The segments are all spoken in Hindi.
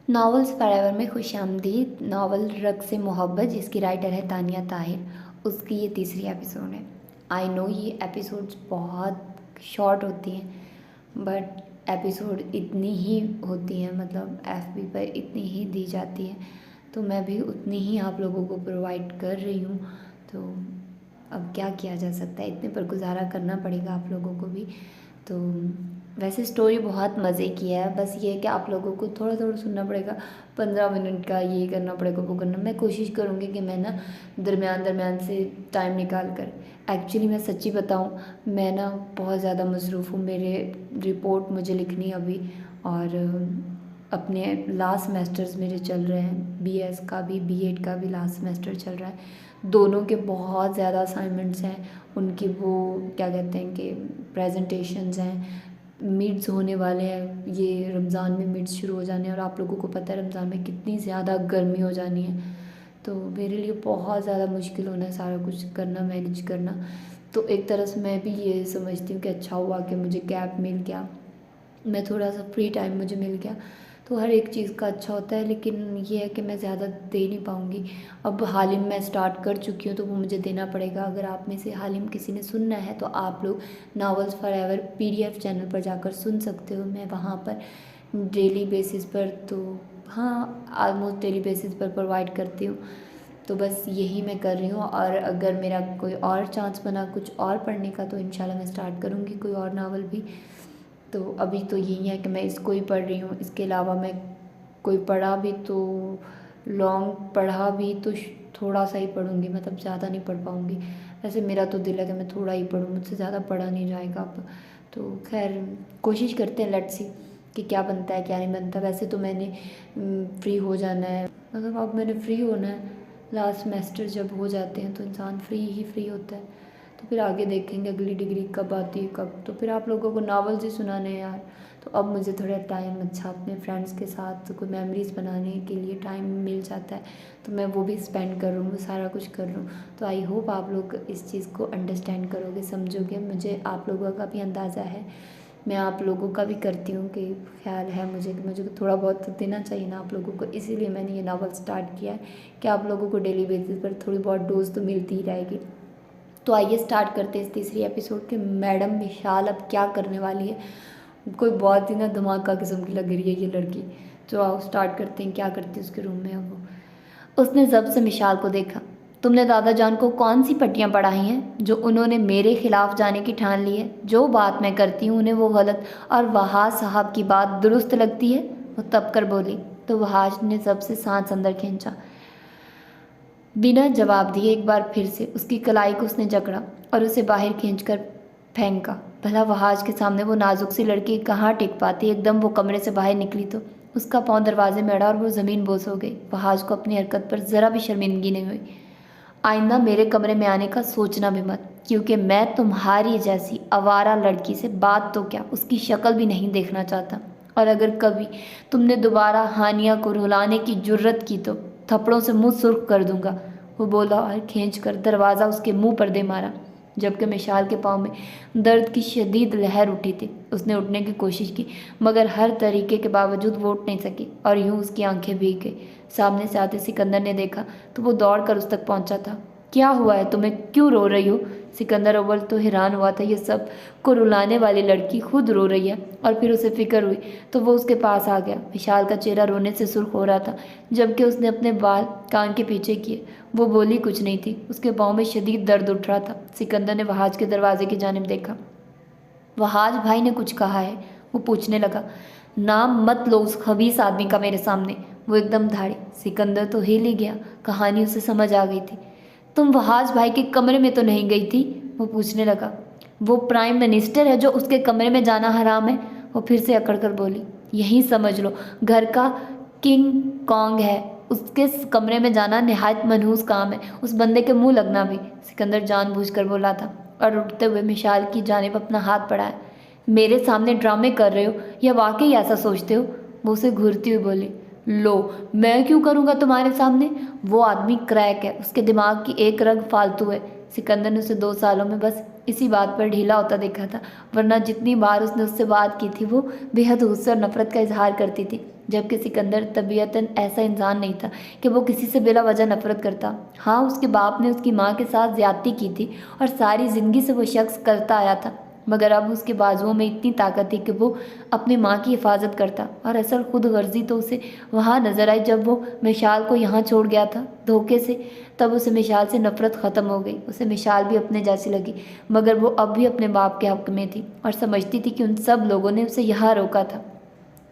नॉवेल्स फॉरएवर में खुशामदीद। नावल रग से मोहब्बत, जिसकी राइटर है तानिया ताहिर, उसकी ये तीसरी एपिसोड है। आई नो ये एपिसोड्स बहुत शॉर्ट होती हैं, बट एपिसोड इतनी ही होती हैं, मतलब एफबी पर इतनी ही दी जाती है, तो मैं भी उतनी ही आप लोगों को प्रोवाइड कर रही हूँ। तो अब क्या किया जा सकता है, इतने पर गुजारा करना पड़ेगा आप लोगों को भी। तो वैसे स्टोरी बहुत मज़े की है, बस ये है कि आप लोगों को थोड़ा थोड़ा सुनना पड़ेगा। 15 मिनट का ये करना पड़ेगा, वो करना। मैं कोशिश करूँगी कि मैं ना दरमियान दरमियान से टाइम निकाल कर, एक्चुअली मैं सच्ची बताऊँ, मैं ना बहुत ज़्यादा मसरूफ़ हूँ। मेरे रिपोर्ट मुझे लिखनी है अभी, और अपने लास्ट सेमेस्टर्स मेरे चल रहे हैं, बीएस का भी बीएड का भी लास्ट सेमेस्टर चल रहा है। दोनों के बहुत ज़्यादा असाइनमेंट्स हैं, उनकी वो क्या कहते हैं कि प्रेजेंटेशंस हैं, मिड्स होने वाले हैं। ये रमज़ान में मिड्स शुरू हो जाने हैं, और आप लोगों को पता है रमज़ान में कितनी ज़्यादा गर्मी हो जानी है, तो मेरे लिए बहुत ज़्यादा मुश्किल होना है सारा कुछ करना, मैनेज करना। तो एक तरह से मैं भी ये समझती हूँ कि अच्छा हुआ कि मुझे गैप मिल गया, मैं थोड़ा सा फ्री टाइम मुझे मिल गया, तो हर एक चीज़ का अच्छा होता है। लेकिन ये है कि मैं ज़्यादा दे नहीं पाऊँगी। अब हाल ही में मैं स्टार्ट कर चुकी हूँ, तो वो मुझे देना पड़ेगा। अगर आप में से हाल ही में किसी ने सुनना है, तो आप लोग नॉवेल्स फॉरएवर पीडीएफ चैनल पर जाकर सुन सकते हो। मैं वहाँ पर डेली बेसिस पर, तो हाँ, ऑलमोस्ट डेली बेसिस पर प्रोवाइड करती हूँ। तो बस यही मैं कर रही हूँ, और अगर मेरा कोई और चांस बना कुछ और पढ़ने का, तो इंशाल्लाह मैं स्टार्ट करूँगी कोई और नावल भी। तो अभी तो यही है कि मैं इसको ही पढ़ रही हूँ। इसके अलावा मैं कोई पढ़ा भी तो लॉन्ग पढ़ा भी तो थोड़ा सा ही पढ़ूँगी, मतलब ज़्यादा नहीं पढ़ पाऊँगी। वैसे मेरा तो दिल है कि मैं थोड़ा ही पढ़ूँ, मुझसे ज़्यादा पढ़ा नहीं जाएगा अब। तो खैर कोशिश करते हैं, लेट्स सी कि क्या बनता है क्या नहीं बनता। वैसे तो मैंने फ्री हो जाना है, मतलब अब मैंने फ्री होना है। लास्ट सेमेस्टर जब हो जाते हैं तो इंसान फ्री ही फ्री होता है। तो फिर आगे देखेंगे अगली डिग्री कब आती है कब। तो फिर आप लोगों को नावल्स ही सुनाने हैं यार, तो अब मुझे थोड़ा टाइम अच्छा अपने फ्रेंड्स के साथ कोई मेमोरीज़ बनाने के लिए टाइम मिल जाता है, तो मैं वो भी स्पेंड कर रहा हूँ, सारा कुछ कर रहा हूँ। तो आई होप आप लोग इस चीज़ को अंडरस्टैंड करोगे, समझोगे। मुझे आप लोगों का भी अंदाज़ा है, मैं आप लोगों का भी करती हूँ कि ख्याल है मुझे कि मुझे थोड़ा बहुत तो देना चाहिए ना आप लोगों को। इसीलिए मैंने ये नावल स्टार्ट किया है कि आप लोगों को डेली बेसिस पर थोड़ी बहुत डोज तो मिलती ही रहेगी। तो आइए स्टार्ट करते हैं इस तीसरी एपिसोड के। मैडम विशाल अब क्या करने वाली है, कोई बहुत ही ना धमाका किस्म की लग रही है ये लड़की। तो आओ स्टार्ट करते हैं, क्या करती है उसके रूम में अब वो। उसने जब से विशाल को देखा, तुमने दादा जान को कौन सी पट्टियाँ पढ़ाई हैं जो उन्होंने मेरे खिलाफ जाने की ठान ली है? जो बात मैं करती हूँ उन्हें वो गलत और वहाज साहब की बात दुरुस्त लगती है? वो तब कर बोली। तो वहाज ने सबसे सांस अंदर खींचा। बिना जवाब दिए एक बार फिर से उसकी कलाई को उसने जकड़ा और उसे बाहर खींचकर फेंका। भला वहाज के सामने वो नाजुक सी लड़की कहाँ टिक पाती। एकदम वो कमरे से बाहर निकली तो उसका पाँव दरवाजे में अड़ा और वो ज़मीन बोस हो गई। वहाज को अपनी हरकत पर ज़रा भी शर्मिंदगी नहीं हुई। आइंदा मेरे कमरे में आने का सोचना भी मत, क्योंकि मैं तुम्हारी जैसी आवारा लड़की से बात तो क्या उसकी शक्ल भी नहीं देखना चाहता। और अगर कभी तुमने दोबारा हानिया को रुलाने की जुर्रत की तो थप्पड़ों से मुंह सुर्ख कर दूंगा। वो बोला और खींच कर दरवाज़ा उसके मुंह पर दे मारा, जबकि मिशाल के पाँव में दर्द की शदीद लहर उठी थी। उसने उठने की कोशिश की, मगर हर तरीके के बावजूद वो उठ नहीं सकी, और यूं उसकी आंखें भीग गई। सामने से आते सिकंदर ने देखा तो वो दौड़कर उस तक पहुंचा था। क्या हुआ है तुम्हें, क्यों रो रही हो? सिकंदर अव्वल तो हैरान हुआ था, ये सब को रुलाने वाली लड़की खुद रो रही है। और फिर उसे फिक्र हुई तो वो उसके पास आ गया। विशाल का चेहरा रोने से सुर्ख हो रहा था, जबकि उसने अपने बाल कान के पीछे किए। वो बोली कुछ नहीं थी, उसके पाँव में शदीद दर्द उठ रहा था। सिकंदर ने वहाज के दरवाजे की जानिब देखा। वहाज भाई ने कुछ कहा है? वो पूछने लगा। नाम मत लो उस खबीस आदमी का मेरे सामने। वो एकदम धाड़ी। सिकंदर तो हिल ही गया, कहानी उसे समझ आ गई थी। तुम वहाज भाई के कमरे में तो नहीं गई थी? वो पूछने लगा। वो प्राइम मिनिस्टर है जो उसके कमरे में जाना हराम है? वो फिर से अकड़ कर बोली। यही समझ लो, घर का किंग कॉन्ग है, उसके कमरे में जाना निहायत मनहूस काम है, उस बंदे के मुंह लगना भी। सिकंदर जानबूझकर बोला था, और उठते हुए मिशाल की जानिब अपना हाथ बढ़ाया। मेरे सामने ड्रामे कर रहे हो या वाकई ऐसा सोचते हो? वो उसे घूरती हुई बोली। लो, मैं क्यों करूँगा तुम्हारे सामने? वो आदमी क्रैक है, उसके दिमाग की एक रग फालतू है। सिकंदर ने उसे 2 सालों में बस इसी बात पर ढीला होता देखा था, वरना जितनी बार उसने उससे बात की थी वो बेहद गुस्से और नफरत का इजहार करती थी। जबकि सिकंदर तबीयतन ऐसा इंसान नहीं था कि वो किसी से बिला वजह नफरत करता। हाँ, उसके बाप ने उसकी माँ के साथ ज्यादती की थी और सारी ज़िंदगी से वो शख्स करता आया था, मगर अब उसके बाजुओं में इतनी ताकत थी कि वो अपनी माँ की हिफाजत करता। और असल खुद गर्जी तो उसे वहाँ नजर आई जब वो मिशाल को यहाँ छोड़ गया था धोखे से। तब उसे मिशाल से नफरत ख़त्म हो गई। उसे मिशाल भी अपने जैसी लगी, मगर वो अब भी अपने बाप के हक में थी और समझती थी कि उन सब लोगों ने उसे यहाँ रोका था।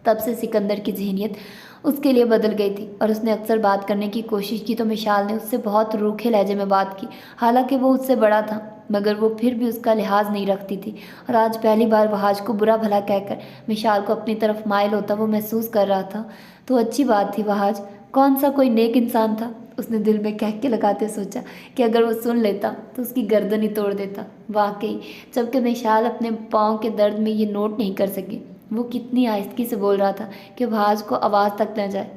तब से सिकंदर की जहनीत उसके लिए बदल गई थी और उसने अक्सर बात करने की कोशिश की तो मिशाल ने उससे बहुत रूखे लहजे में बात की। हालांकि वो उससे बड़ा था, मगर वो फिर भी उसका लिहाज नहीं रखती थी। और आज पहली बार वहाज को बुरा भला कहकर मिशाल को अपनी तरफ माइल होता वो महसूस कर रहा था। तो अच्छी बात थी, वहाज कौन सा कोई नेक इंसान था। उसने दिल में कह के लगाते सोचा कि अगर वो सुन लेता तो उसकी गर्दन ही तोड़ देता। वाकई, जबकि मिशाल अपने पाँव के दर्द में ये नोट नहीं कर सकी। वो कितनी आहिस्तगी से बोल रहा था कि वहाज को आवाज़ तक न जाए।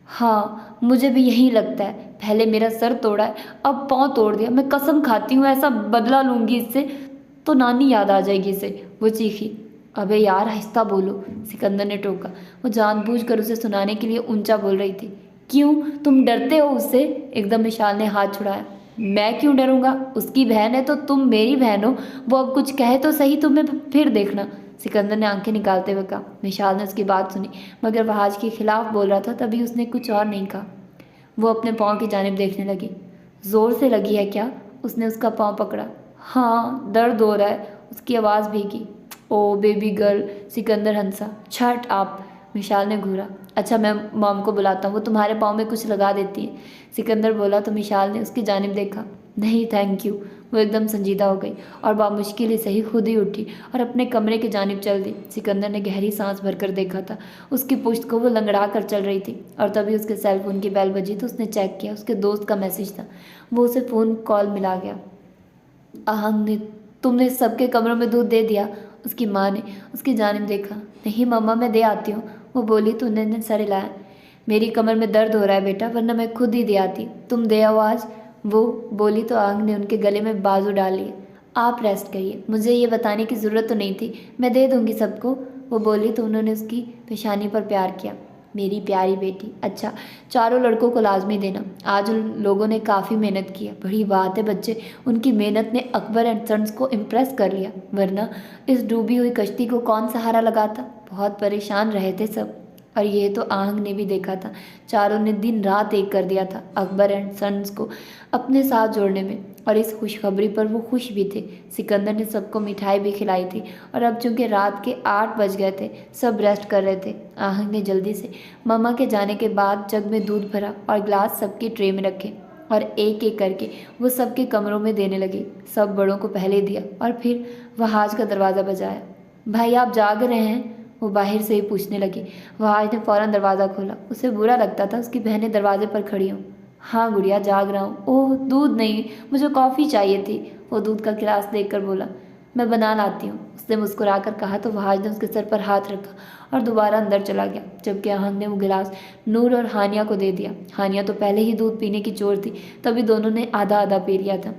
हाँ, मुझे भी यही लगता है। पहले मेरा सर तोड़ा है, अब पाँव तोड़ दिया। मैं कसम खाती हूँ ऐसा बदला लूंगी इससे तो नानी याद आ जाएगी इसे, वो चीखी। अबे यार, आहिस्ता बोलो, सिकंदर ने टोका। वो जानबूझकर उसे सुनाने के लिए ऊंचा बोल रही थी। क्यों, तुम डरते हो उससे? एकदम मिशाल ने हाथ छुड़ाया। मैं क्यों डरूंगा? उसकी बहन है तो तुम मेरी बहन हो। वो अब कुछ कहे तो सही, तुम्हें फिर देखना, सिकंदर ने आंखें निकालते हुए कहा। मिशाल ने उसकी बात सुनी, मगर वह आज के खिलाफ बोल रहा था, तभी उसने कुछ और नहीं कहा। वो अपने पाँव की जानिब देखने लगी। जोर से लगी है क्या? उसने उसका पाँव पकड़ा। हाँ, दर्द हो रहा है, उसकी आवाज़ भीगी। ओ बेबी गर्ल, सिकंदर हंसा। छट आप, मिशाल ने घूरा। अच्छा, मैं मॉम को बुलाता हूँ, वो तुम्हारे पाँव में कुछ लगा देती है, सिकंदर बोला तो मिशाल ने उसकी जानिब देखा। नहीं थैंक यू। वो एकदम संजीदा हो गई और बामुश्किल ही सही खुद ही उठी और अपने कमरे की जानिब चल दी। सिकंदर ने गहरी सांस भरकर देखा था उसकी पुश्त को, वो लंगड़ा कर चल रही थी। और तभी उसके सेल फोन की बेल बजी तो उसने चेक किया, उसके दोस्त का मैसेज था। वो उसे फ़ोन कॉल मिला गया। आहंग ने, तुमने सबके कमरों में दूध दे दिया? उसकी माँ ने उसकी जानिब देखा। नहीं मम्मा, मैं दे आती हूँ, वो बोली तो उन्होंने सर हिलाया। मेरी कमर में दर्द हो रहा है बेटा, वरना मैं खुद ही दे आती। तुम दे आओ आज, वो बोली तो आहंग ने उनके गले में बाजू डाल लिए। आप रेस्ट करिए, मुझे ये बताने की ज़रूरत तो नहीं थी, मैं दे दूँगी सबको, वो बोली तो उन्होंने उसकी पेशानी पर प्यार किया। मेरी प्यारी बेटी, अच्छा चारों लड़कों को लाजमी देना। आज उन लोगों ने काफ़ी मेहनत की है। बड़ी बात है बच्चे, उनकी मेहनत ने अकबर एंड सन्स को इम्प्रेस कर लिया, वरना इस डूबी हुई कश्ती को कौन सहारा लगाता। बहुत परेशान रहे थे सब, और ये तो आहंग ने भी देखा था। चारों ने दिन रात एक कर दिया था अकबर एंड सन्स को अपने साथ जोड़ने में, और इस खुशखबरी पर वो खुश भी थे। सिकंदर ने सबको मिठाई भी खिलाई थी, और अब चूंकि रात के 8 बज गए थे, सब रेस्ट कर रहे थे। आहंग ने जल्दी से मम्मा के जाने के बाद जग में दूध भरा और ग्लास सबकी ट्रे में रखे, और एक एक करके वो सबके कमरों में देने लगी। सब बड़ों को पहले दिया और फिर वहाज का दरवाज़ा बजाया। भाई आप जाग रहे हैं? वो बाहर से ही पूछने लगी। वहाज ने फ़ौरन दरवाज़ा खोला। उसे बुरा लगता था उसकी बहनें दरवाजे पर खड़ी हों। हाँ गुड़िया, जाग रहा हूँ। ओह दूध नहीं, मुझे कॉफ़ी चाहिए थी, वो दूध का गिलास देकर बोला। मैं बना लाती हूँ, उसने मुस्कुराकर कहा तो वहाज ने उसके सर पर हाथ रखा और दोबारा अंदर चला गया, जबकि आहंग ने वो गिलास नूर और हानिया को दे दिया। हानिया तो पहले ही दूध पीने की चोर थी, तभी दोनों ने आधा आधा पी लिया था।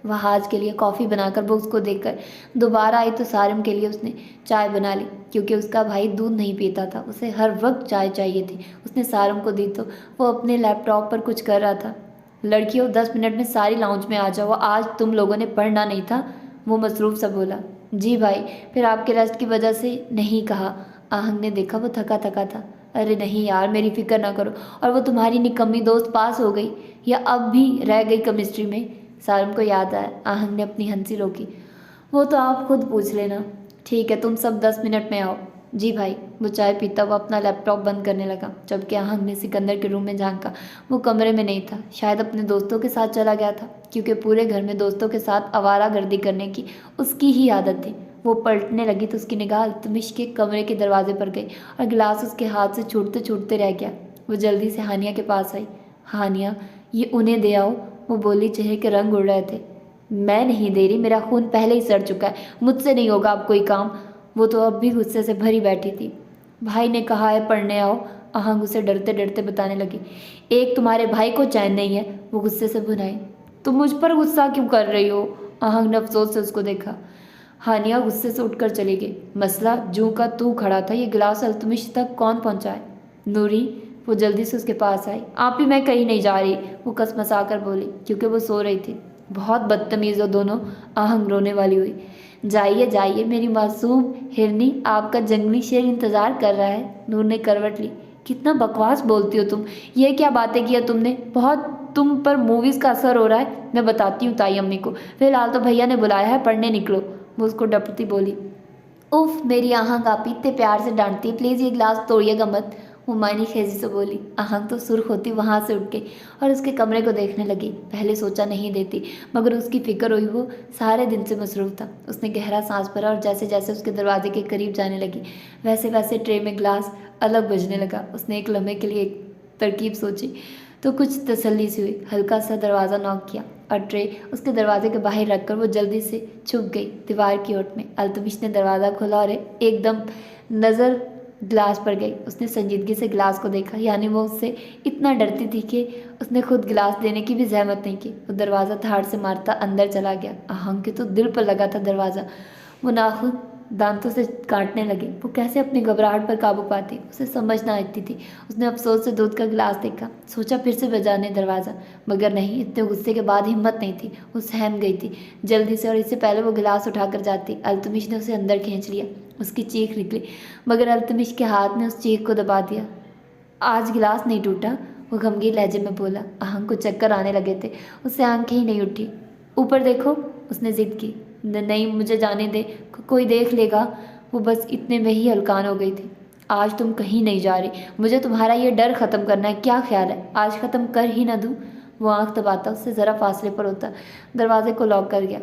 वहाज के लिए कॉफ़ी बनाकर वो उसको देकर दोबारा आई तो सारिम के लिए उसने चाय बना ली, क्योंकि उसका भाई दूध नहीं पीता था, उसे हर वक्त चाय चाहिए थी। उसने सारिम को दी तो वो अपने लैपटॉप पर कुछ कर रहा था। लड़कियों 10 मिनट में सारी लाउंज में आ जाओ, आज तुम लोगों ने पढ़ना नहीं था, वो मसरूफ़ सा बोला। जी भाई, फिर आपके रेस्ट की वजह से नहीं कहा। आहंग ने देखा वो थका थका था। अरे नहीं यार, मेरी फिक्र ना करो। और वो तुम्हारी निकम्मी दोस्त पास हो गई या अब भी रह गई केमिस्ट्री में? सारम को याद आया। आहंग ने अपनी हंसी रोकी। वो तो आप खुद पूछ लेना। ठीक है, तुम सब 10 मिनट में आओ। जी भाई। वो चाय पीता हुआ अपना लैपटॉप बंद करने लगा, जबकि आहंग ने सिकंदर के रूम में झांका। वो कमरे में नहीं था, शायद अपने दोस्तों के साथ चला गया था, क्योंकि पूरे घर में दोस्तों के साथ आवारागर्दी करने की उसकी ही आदत थी। वो पलटने लगी तो उसकी निगाह अल्तमिश के कमरे के दरवाजे पर गई और गिलास उसके हाथ से छूटते छूटते रह गया। वो जल्दी से हानिया के पास आई। हानिया, ये उन्हें दे आओ, वो बोली। चेहरे के रंग उड़ रहे थे। मैं नहीं दे रही, मेरा खून पहले ही सड़ चुका है, मुझसे नहीं होगा अब कोई काम। वो तो अब भी गुस्से से भरी बैठी थी। भाई ने कहा है पढ़ने आओ, आहंग उसे डरते डरते बताने लगी। एक तुम्हारे भाई को चैन नहीं है, वो गुस्से से भुनाई। तुम मुझ पर गुस्सा क्यों कर रही हो? आहंग ने अफसोस से उसको देखा। हानिया गुस्से से उठकर चली गई। मसला जू का तू खड़ा था, ये गिलास अल्तमिश तक कौन पहुंचाए? नूरी, वो जल्दी से उसके पास आई। आप ही, मैं कहीं नहीं जा रही, वो कसमसा कर बोली, क्योंकि वो सो रही थी। बहुत बदतमीज़ हो दोनों, आहंग रोने वाली हुई। जाइए जाइए मेरी मासूम हिरनी, आपका जंगली शेर इंतज़ार कर रहा है। नूर ने करवट ली। कितना बकवास बोलती हो तुम, ये क्या बातें किया तुमने? बहुत तुम पर मूवीज़ का असर हो रहा है। मैं बताती हूँ ताई अम्मी को, फिलहाल तो भैया ने बुलाया है, पढ़ने निकलो। वो उसको डपटती बोली। उफ, मेरी आहंग आप इतने प्यार से डांटती है, प्लीज़ ये गिलास तोड़िएगा मत, हुमायूनी खेजी से बोली। आहंग तो सुर्ख होती वहाँ से उठ गई और उसके कमरे को देखने लगी। पहले सोचा नहीं देती, मगर उसकी फिक्र हुई, वो सारे दिन से मसरूफ़ था। उसने गहरा सांस भरा और जैसे जैसे उसके दरवाजे के करीब जाने लगी, वैसे वैसे ट्रे में गिलास अलग बजने लगा। उसने एक लम्हे के लिए एक तरकीब सोची तो कुछ तसल्ली सी हुई। हल्का सा दरवाज़ा नॉक किया और ट्रे उसके दरवाजे के बाहर रखकर वो जल्दी से छुप गई दीवार की ओट में। अल्तमिश ने दरवाज़ा खोला और एकदम नज़र गिलास पर गई। उसने संजीदगी से गिलास को देखा, यानी वो उससे इतना डरती थी कि उसने खुद गिलास देने की भी जहमत नहीं की। वो दरवाज़ा धाड़ से मारता अंदर चला गया। आहंग के तो दिल पर लगा था दरवाज़ा। वो नाखून दांतों से काटने लगी। वो कैसे अपनी घबराहट पर काबू पाती, उसे समझ ना आती थी। उसने अफसोस से दूध का गिलास देखा, सोचा फिर से बजाने दरवाज़ा, मगर नहीं, इतने गुस्से के बाद हिम्मत नहीं थी। वो सहम गई थी जल्दी से, और इससे पहले वो गिलास उठाकर जाती, अल्तमिश ने उसे अंदर खींच लिया। उसकी चीख निकली, मगर अल्तमिश के हाथ ने उस चीख को दबा दिया। आज गिलास नहीं टूटा, वो गमगीन लहजे में बोला। आहंग को चक्कर आने लगे थे, उससे आंखें ही नहीं उठी। ऊपर देखो, उसने जिद की। नहीं, मुझे जाने दे, कोई देख लेगा। वो बस इतने में ही हलकान हो गई थी। आज तुम कहीं नहीं जा रही, मुझे तुम्हारा ये डर ख़त्म करना है, क्या ख्याल है? आज ख़त्म कर ही ना दूँ? वो आंख दबाता उससे ज़रा फासले पर होता, दरवाजे को लॉक कर गया।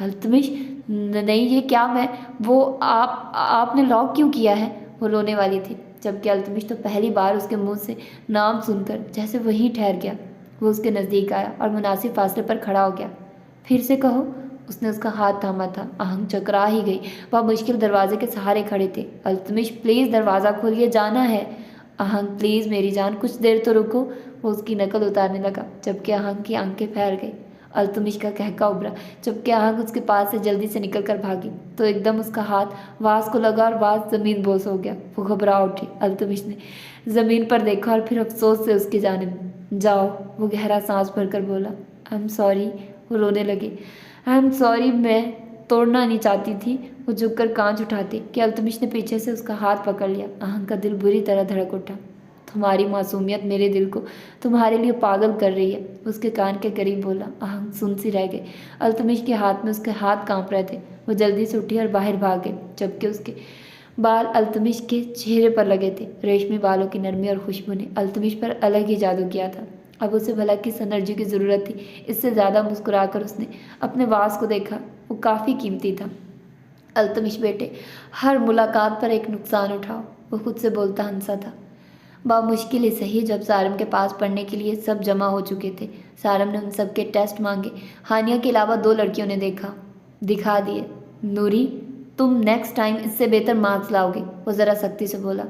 अल्तमिश, नहीं, ये क्या? मैं वो आपने लॉक क्यों किया है? वो रोने वाली थी, जबकि अल्तमिश तो पहली बार उसके मुंह से नाम सुनकर जैसे वहीं ठहर गया। वो उसके नज़दीक आया और मुनासिब फासले पर खड़ा हो गया। फिर से कहो, उसने उसका हाथ थामा था। आहंग चकरा ही गई। वह मुश्किल दरवाजे के सहारे खड़े थे। अल्तमिश, प्लीज़ दरवाज़ा खोलिए, जाना है। आहंग, प्लीज़ मेरी जान, कुछ देर तो रुको। वो उसकी नकल उतारने लगा, जबकि आहंग की आंखें फैल गई। अल्तमिश का कहका उभरा, जबकि आहंग उसके पास से जल्दी से निकल कर भागी, तो एकदम उसका हाथ वास को लगा और वास ज़मीन बोस हो गया। वो घबरा उठी। अल्तमिश ने ज़मीन पर देखा और फिर अफसोस से उसकी जानिब। जाओ, वो गहरा सांस भरकर बोला। I am sorry. वो रोने लगी। आई एम सॉरी, मैं तोड़ना नहीं चाहती थी। वो झुककर कांच उठाती कि अल्तमिश ने पीछे से उसका हाथ पकड़ लिया। आहंग का दिल बुरी तरह धड़क उठा। तुम्हारी मासूमियत मेरे दिल को तुम्हारे लिए पागल कर रही है, उसके कान के करीब बोला। आहंग सुन सी रह गई। अल्तमिश के हाथ में उसके हाथ कांप रहे थे। वो जल्दी से उठी और बाहर भाग गई, जबकि उसके बाल अल्तमिश के चेहरे पर लगे थे। रेशमी बालों की नरमी और खुशबू ने अल्तमिश पर अलग ही जादू किया था। अब उसे भला किस एनर्जी की ज़रूरत थी? इससे ज़्यादा मुस्कुराकर उसने अपने वास को देखा। वो काफ़ी कीमती था। अल्तमिश बेटे, हर मुलाकात पर एक नुकसान उठाओ, वो खुद से बोलता हंसा था। मुश्किल ही सही, जब सारम के पास पढ़ने के लिए सब जमा हो चुके थे। सारम ने उन सब के टेस्ट मांगे। हानिया के अलावा 2 लड़कियों ने दिखा दिए। नूरी, तुम नेक्स्ट टाइम इससे बेहतर मार्क्स लाओगे, वो ज़रा सख्ती से बोला।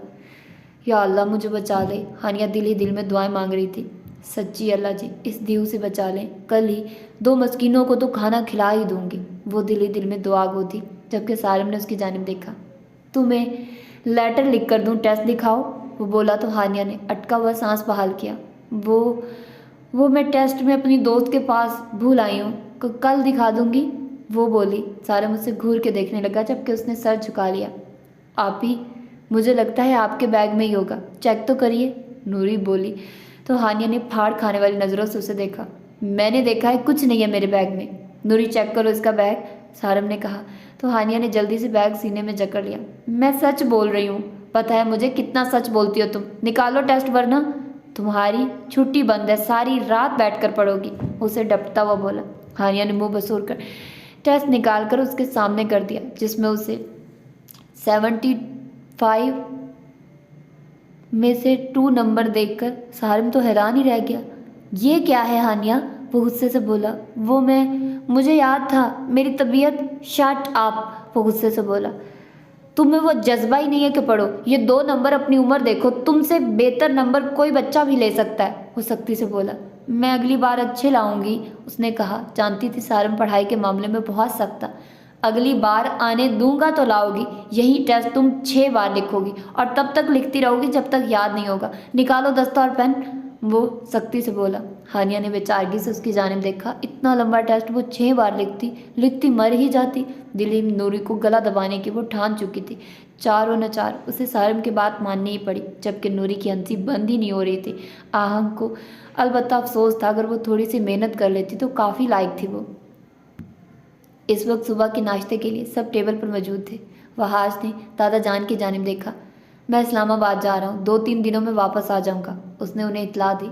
या अल्लाह, मुझे बचा ले। हानिया दिल ही दिल में दुआएं मांग रही थी। सच्ची अल्लाह जी, इस दीव से बचा लें, कल ही 2 मस्कीनों को तो खाना खिला ही दूंगी, वो दिल ही दिल में दुआ गो थी। जबकि सारम ने उसकी जानिब देखा। तुम्हें लेटर लिख कर दूँ, टेस्ट दिखाओ, वो बोला तो हानिया ने अटका हुआ सांस बहाल किया। वो मैं टेस्ट में अपनी दोस्त के पास भूल आई हूँ, कल दिखा दूंगी, वो बोली। सारम मुझसे घूर के देखने लगा, जबकि उसने सर झुका लिया। आप ही, मुझे लगता है आपके बैग में ही होगा, चेक तो करिए, नूरी बोली। तो हानिया ने फाड़ खाने वाली नज़रों से उसे देखा। मैंने देखा है, कुछ नहीं है मेरे बैग में। नूरी, चेक करो इसका बैग, सारम ने कहा। तो हानिया ने जल्दी से बैग सीने में जकड़ लिया। मैं सच बोल रही हूँ, पता है मुझे कितना सच बोलती हो तुम। निकालो टेस्ट, वरना तुम्हारी छुट्टी बंद है, सारी रात बैठकर पढ़ोगी, उसे डपटता हुआ बोला। हानिया ने मुंह बसूर कर टेस्ट निकाल कर उसके सामने कर दिया, जिसमें उसे 75 में से 2 नंबर देखकर सारम तो हैरान ही रह गया। ये क्या है हानिया, वो गुस्से से बोला। मुझे याद था, मेरी तबीयत। शट अप, वो गुस्से से बोला। तुम्हें वो जज्बा ही नहीं है कि पढ़ो। ये 2 नंबर, अपनी उम्र देखो, तुमसे बेहतर नंबर कोई बच्चा भी ले सकता है, वो सख्ती से बोला। मैं अगली बार अच्छे लाऊंगी, उसने कहा। जानती थी सारम पढ़ाई के मामले में बहुत सख्त था। अगली बार आने दूंगा तो लाओगी, यही टेस्ट तुम 6 बार लिखोगी और तब तक लिखती रहोगी जब तक याद नहीं होगा। निकालो दस्ता और पेन, वो सख्ती से बोला। हानिया ने बेचारगी से उसकी जानिब देखा। इतना लंबा टेस्ट वो 6 बार लिखती मर ही जाती। दिलीप नूरी को गला दबाने की वो ठान चुकी थी। चारों न चार उसे सारिम की बात माननी ही पड़ी, जबकि नूरी की हंसी बंद ही नहीं हो रही थी। आहंग को अलबत्ता अफसोस था, अगर वो थोड़ी सी मेहनत कर लेती तो काफ़ी लायक थी वो। इस वक्त सुबह के नाश्ते के लिए सब टेबल पर मौजूद थे। वहाज ने दादा जान की जानिब देखा। मैं इस्लामाबाद जा रहा हूँ, 2-3 दिनों में वापस आ जाऊँगा, उसने उन्हें इतला दी।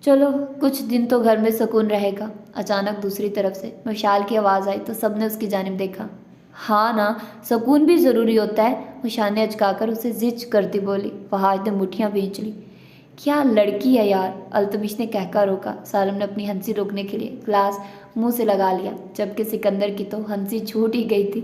चलो कुछ दिन तो घर में सुकून रहेगा। अचानक दूसरी तरफ से मशाल की आवाज़ आई तो सबने उसकी जानिब देखा। हाँ ना, सुकून भी ज़रूरी होता है, मशाल ने अचकाकर उसे जिच करती बोली। वहाज ने मुठ्ठियाँ भींच ली। क्या लड़की है यार, अल्तमिश ने कहकर रोका। सालम ने अपनी हंसी रोकने के लिए ग्लास मुंह से लगा लिया, जबकि सिकंदर की तो हंसी छूट ही गई थी।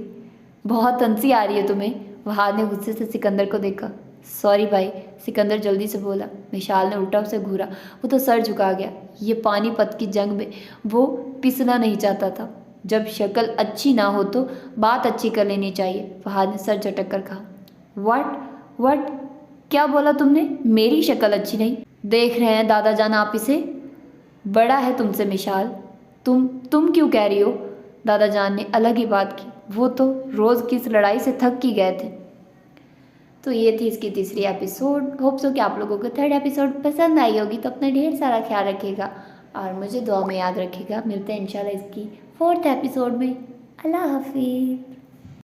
बहुत हंसी आ रही है तुम्हें, वहाद ने गुस्से से सिकंदर को देखा। सॉरी भाई, सिकंदर जल्दी से बोला। मिशाल ने उल्टा उसे घूरा, वो तो सर झुका गया। ये पानीपत की जंग में वो पिसना नहीं चाहता था। जब शक्ल अच्छी ना हो तो बात अच्छी कर लेनी चाहिए, वहाद ने सर झटक कर कहा। वट क्या बोला तुमने? मेरी शक्ल अच्छी नहीं? देख रहे हैं दादा जान आप इसे, बड़ा है तुमसे मिशाल। तुम क्यों कह रही हो? दादा जान ने अलग ही बात की, वो तो रोज़ की इस लड़ाई से थक ही गए थे। तो ये थी इसकी तीसरी एपिसोड। होप सो कि आप लोगों को थर्ड एपिसोड पसंद आई होगी। तो अपना ढेर सारा ख्याल रखिएगा और मुझे दुआ में याद रखिएगा। मिलते हैं इंशाल्लाह इसकी फोर्थ एपिसोड में। अल्लाह हाफिज़।